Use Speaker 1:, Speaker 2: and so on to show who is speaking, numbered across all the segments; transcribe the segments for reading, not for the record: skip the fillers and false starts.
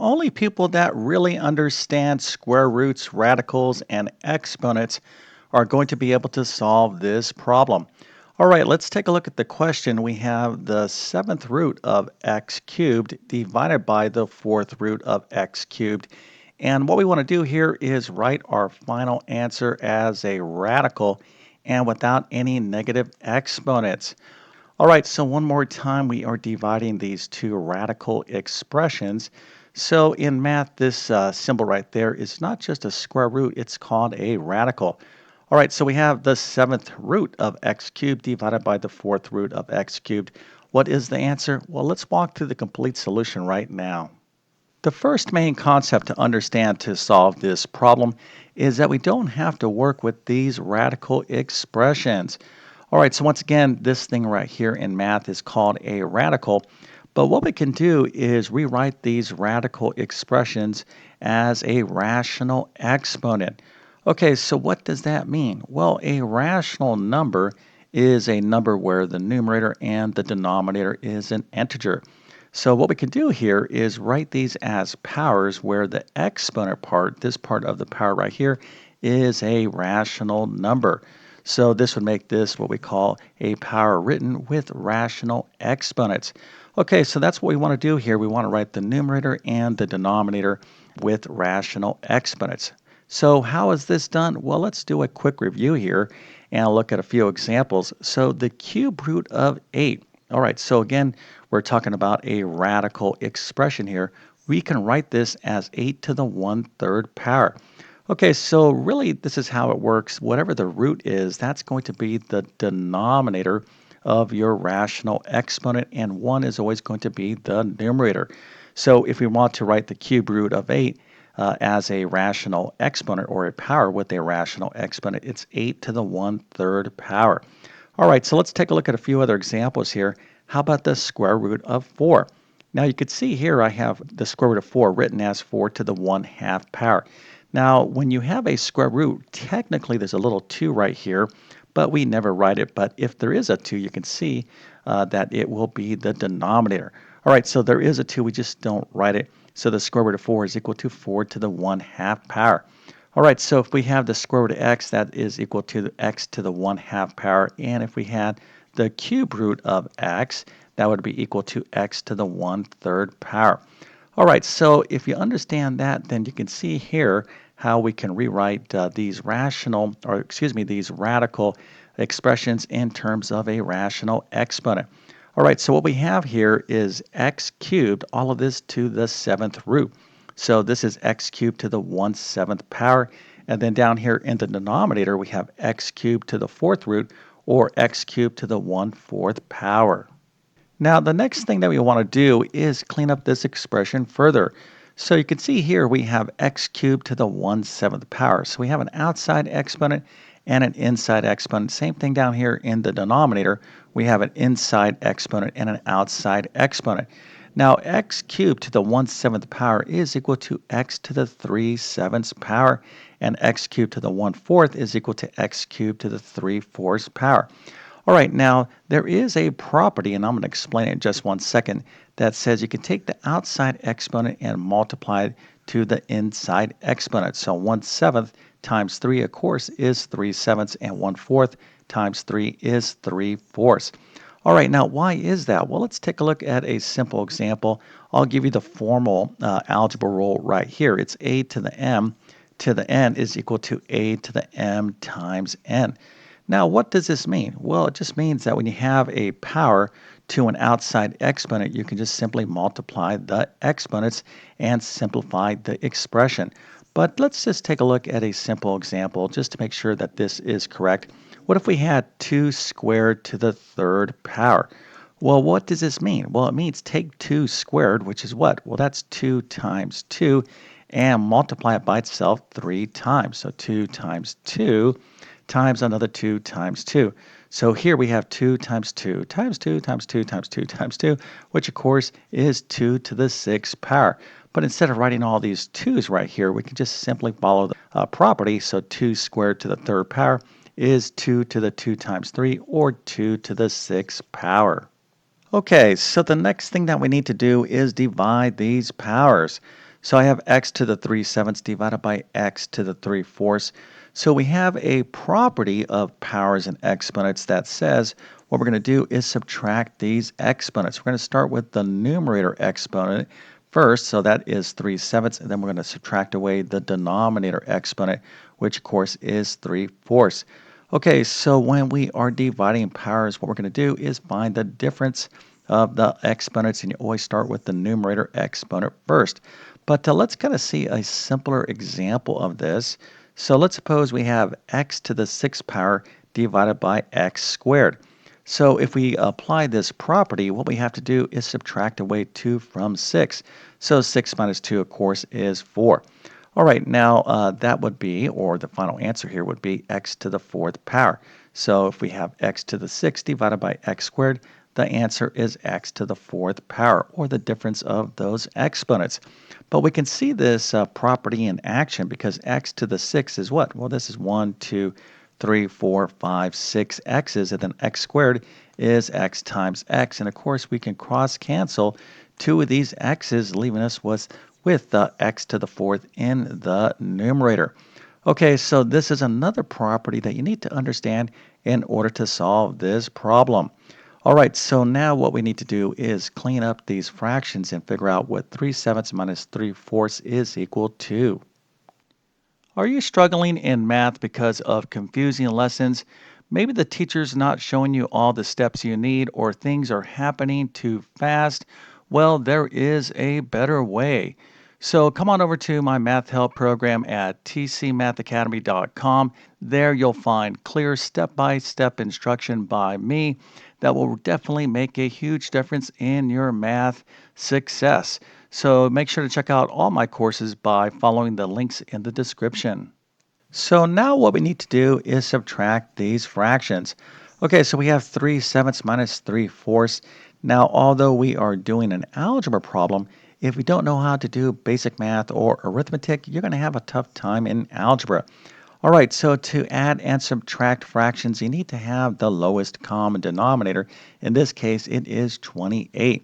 Speaker 1: only people that really understand square roots, radicals, and exponents are going to be able to solve this problem. All right, let's take a look at the question. We have the seventh root of x cubed divided by the fourth root of x cubed. And what we want to do here is write our final answer as a radical and without any negative exponents. All right, so one more time, we are dividing these two radical expressions. So in math, this symbol right there is not just a square root, it's called a radical. All right, so we have the seventh root of x cubed divided by the fourth root of x cubed. What is the answer? Well, let's walk through the complete solution right now. The first main concept to understand to solve this problem is that we don't have to work with these radical expressions. All right, so once again, this thing right here in math is called a radical, but what we can do is rewrite these radical expressions as a rational exponent. Okay, so what does that mean? Well, a rational number is a number where the numerator and the denominator is an integer. So what we can do here is write these as powers where the exponent part, this part of the power right here, is a rational number. So this would make this what we call a power written with rational exponents. Okay, so that's what we want to do here. We want to write the numerator and the denominator with rational exponents. So how is this done? Well, let's do a quick review here and look at a few examples. So the cube root of 8. All right, so again, we're talking about a radical expression here. We can write this as 8 to the 1/3 power. Okay, so really this is how it works. Whatever the root is, that's going to be the denominator of your rational exponent, and 1 is always going to be the numerator. So if we want to write the cube root of 8 as a rational exponent or a power with a rational exponent, it's 8 to the 1/3 power. All right, so let's take a look at a few other examples here. How about the square root of 4? Now you can see here I have the square root of 4 written as 4 to the 1/2 power. Now when you have a square root, technically there's a little 2 right here, but we never write it. But if there is a 2, you can see that it will be the denominator. All right, so there is a 2, we just don't write it. So the square root of 4 is equal to 4 to the 1/2 power. All right, so if we have the square root of x, that is equal to x to the 1/2 power. And if we had the cube root of x, that would be equal to x to the 1/3 power. All right, so if you understand that, then you can see here how we can rewrite these radical expressions in terms of a rational exponent. All right, so what we have here is x cubed, all of this to the 7th root. So this is x cubed to the 1/7 power. And then down here in the denominator, we have x cubed to the 4th root, or x cubed to the 1/4 power. Now, the next thing that we want to do is clean up this expression further. So you can see here we have x cubed to the 1/7 power. So we have an outside exponent and an inside exponent. Same thing down here in the denominator. We have an inside exponent and an outside exponent. Now, x cubed to the 1/7 power is equal to x to the 3/7 power, and x cubed to the 1/4 is equal to x cubed to the 3/4 power. All right, now there is a property, and I'm going to explain it in just one second, that says you can take the outside exponent and multiply it to the inside exponent. So 1/7 times 3, of course, is 3/7, and 1/4 times 3 is 3/4. All right, now why is that? Well, let's take a look at a simple example. I'll give you the formal algebra rule right here. It's a to the m to the n is equal to a to the m times n. Now, what does this mean? Well, it just means that when you have a power to an outside exponent, you can just simply multiply the exponents and simplify the expression. But let's just take a look at a simple example just to make sure that this is correct. What if we had 2 squared to the 3rd power? Well, what does this mean? Well, it means take 2 squared, which is what? Well, that's 2 times 2, and multiply it by itself 3 times. So 2 times 2 times another 2 times 2. So here we have 2 times 2 times 2 times 2 times 2 times 2, which of course is 2 to the 6th power. But instead of writing all these 2's right here, we can just simply follow the property. So 2 squared to the 3rd power is 2 to the 2 times 3, or 2 to the 6th power. Okay, so the next thing that we need to do is divide these powers. So I have x to the 3/7 divided by x to the 3/4. So we have a property of powers and exponents that says what we're going to do is subtract these exponents. We're going to start with the numerator exponent first, so that is 3/7, and then we're going to subtract away the denominator exponent, which of course is 3/4. Okay, so when we are dividing powers, what we're going to do is find the difference of the exponents, and you always start with the numerator exponent first. But let's kind of see a simpler example of this. So let's suppose we have x to the 6th power divided by x squared. So if we apply this property, what we have to do is subtract away 2 from 6. So 6 minus 2, of course, is 4. All right, now that would be, or the final answer here would be x to the 4th power. So if we have x to the 6th divided by x squared, the answer is x to the 4th power, or the difference of those exponents. But we can see this property in action because x to the 6th is what? Well, this is 1, 2, 3, 4, 5, 6 x's, and then x squared is x times x. And of course, we can cross cancel 2 of these x's, leaving us with the x to the 4th in the numerator. Okay, so this is another property that you need to understand in order to solve this problem. All right, so now what we need to do is clean up these fractions and figure out what 3/7 minus 3/4 is equal to. Are you struggling in math because of confusing lessons? Maybe the teacher's not showing you all the steps you need, or things are happening too fast. Well, there is a better way. So come on over to my math help program at tcmathacademy.com. There you'll find clear step-by-step instruction by me that will definitely make a huge difference in your math success. So make sure to check out all my courses by following the links in the description. So now what we need to do is subtract these fractions. Okay, so we have 3/7 minus 3/4. Now, although we are doing an algebra problem, if we don't know how to do basic math or arithmetic, you're going to have a tough time in algebra. All right, so to add and subtract fractions, you need to have the lowest common denominator. In this case, it is 28.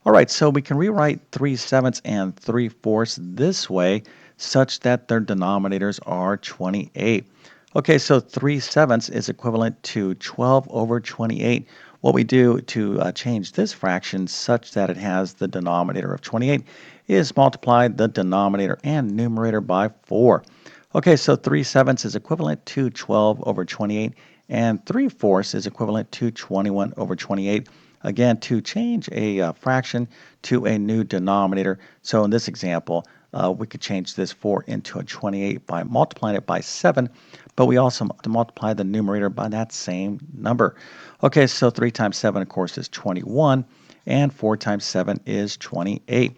Speaker 1: All right, so we can rewrite 3/7 and 3/4 this way such that their denominators are 28. Okay, so 3/7 is equivalent to 12 over 28. What we do to change this fraction such that it has the denominator of 28 is multiply the denominator and numerator by 4. Okay, so 3/7 is equivalent to 12 over 28, and 3/4 is equivalent to 21 over 28. Again, to change a fraction to a new denominator. So in this example, we could change this 4 into a 28 by multiplying it by 7, but we also have to multiply the numerator by that same number. Okay, so 3 times 7, of course, is 21, and 4 times 7 is 28.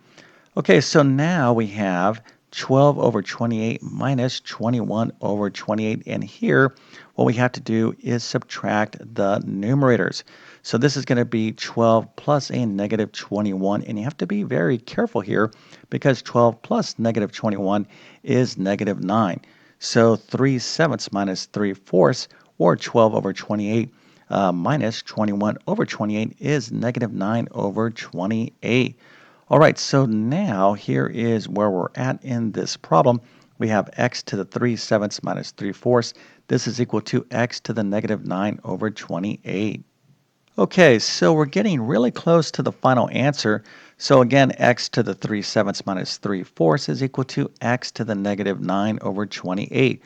Speaker 1: Okay, so now we have 12 over 28 minus 21 over 28. And here, what we have to do is subtract the numerators. So this is going to be 12 plus a negative 21. And you have to be very careful here because 12 plus negative 21 is negative 9. So 3/7 minus 3/4, or 12 over 28 minus 21 over 28 is negative 9 over 28. All right, so now here is where we're at in this problem. We have x to the 3/7 minus 3/4. This is equal to x to the negative 9 over 28. Okay, so we're getting really close to the final answer. So again, x to the 3/7 minus 3/4 is equal to x to the negative 9 over 28.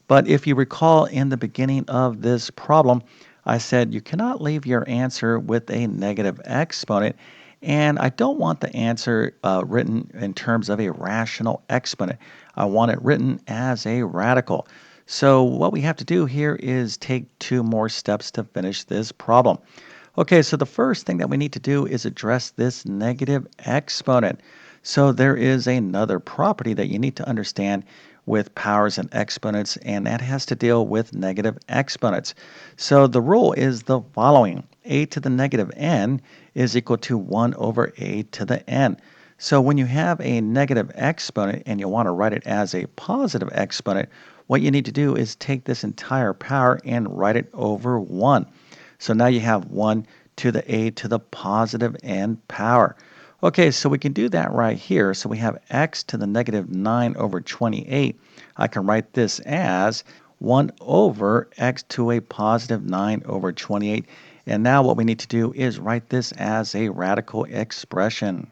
Speaker 1: But if you recall in the beginning of this problem, I said you cannot leave your answer with a negative exponent, and I don't want the answer written in terms of a rational exponent. I want it written as a radical. So what we have to do here is take 2 more steps to finish this problem. Okay, so the first thing that we need to do is address this negative exponent. So there is another property that you need to understand with powers and exponents, and that has to deal with negative exponents. So the rule is the following. A to the negative n is equal to 1 over a to the n. So when you have a negative exponent and you want to write it as a positive exponent, what you need to do is take this entire power and write it over 1. So now you have 1 to the a to the positive n power. Okay, so we can do that right here. So we have x to the negative 9 over 28. I can write this as 1 over x to a positive 9 over 28. And now what we need to do is write this as a radical expression.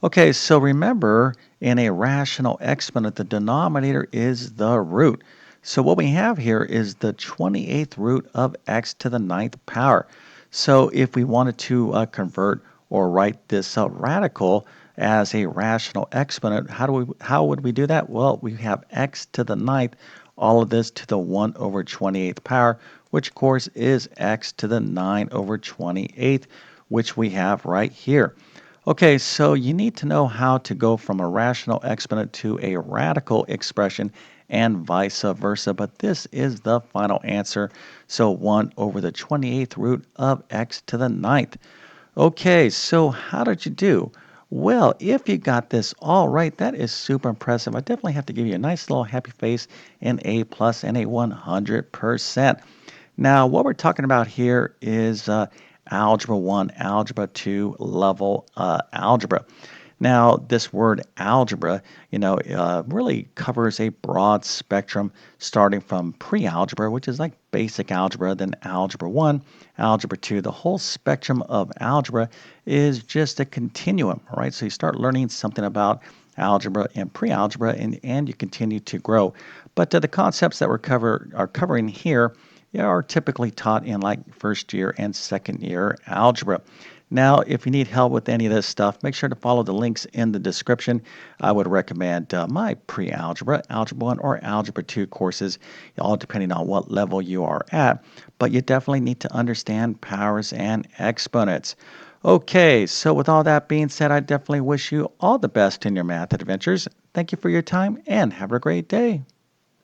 Speaker 1: Okay, so remember, in a rational exponent, the denominator is the root. So what we have here is the 28th root of x to the ninth power. So if we wanted to convert or write this radical as a rational exponent, how would we do that? Well, we have x to the ninth, all of this to the 1 over 28th power, which of course is x to the 9 over 28th, which we have right here. Okay, so you need to know how to go from a rational exponent to a radical expression and vice versa, but this is the final answer. So 1 over the 28th root of x to the ninth. Okay, so how did you do? Well, if you got this all right, that is super impressive. I definitely have to give you a nice little happy face, an A plus and a 100%. Now, what we're talking about here is Algebra 1, Algebra 2 level algebra. Now, this word algebra, really covers a broad spectrum starting from pre-algebra, which is like basic algebra, then algebra 1, algebra 2. The whole spectrum of algebra is just a continuum, right? So you start learning something about algebra and pre-algebra, and you continue to grow. But the concepts that are covering here are typically taught in like first year and second year algebra. Now, if you need help with any of this stuff, make sure to follow the links in the description. I would recommend my pre-algebra, algebra 1, or algebra 2 courses, all depending on what level you are at. But you definitely need to understand powers and exponents. Okay, so with all that being said, I definitely wish you all the best in your math adventures. Thank you for your time and have a great day.